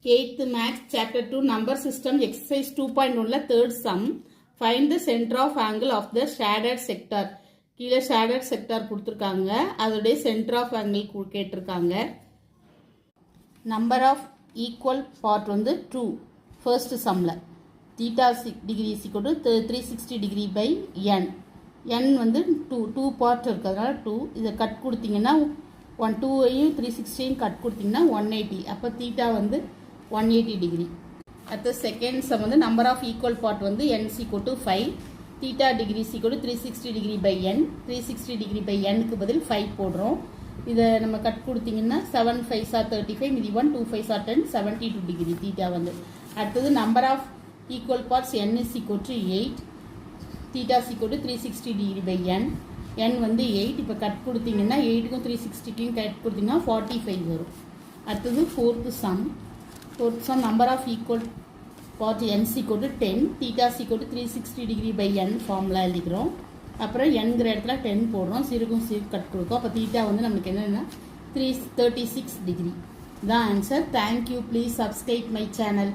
8th Maths Chapter 2 Number System Exercise 2.1 third sum. Find the center of angle of the shaded sector. கீழே shaded sector கொடுத்திருக்காங்க. அதோடைய center of angle கேட்டிருக்காங்க. Number of equal part வந்து 2. First sumல. Theta degree is equal to 360 degree by n. n வந்து 2 part இருக்கிறதுனால 2. இதை cut கொடுத்தீங்கன்னா 2ஐயும் 360ஐயும் cut கொடுத்தீங்கன்னா 180. அப்போ theta வந்து 180 degree. At the second sum வந்து number of equal part வந்து n is equal to 5. Theta degree is equal to 360 degree by n. 360 degree by n க்கு பதில் 5 போடுறோம். இதை நம்ம கட் கொடுத்தீங்கன்னா 7 5s are 35, மீதி 1 2 5s are 10, 72 degree theta வந்து. அடுத்தது number of equal parts n is equal to 8. Theta is equal to 360 degree by n. n வந்து 8. இப்போ கட் கொடுத்தீங்கன்னா 8க்கும் 360க்கும் கட் கொடுத்தீங்கன்னா 45 வரும். அடுத்தது fourth sum. Fourth sum number of equal part n is equal to 10. Theta is equal to 360 degree by n formula எழுதிக்கிறோம். அப்புறம் nங்கிற இடத்துல 10 போடுறோம். 0க்கும் 0 கட் கொடுக்கும். அப்போ theta வந்து நமக்கு என்னன்னா 36 degree. The answer. Thank you. Please subscribe my channel.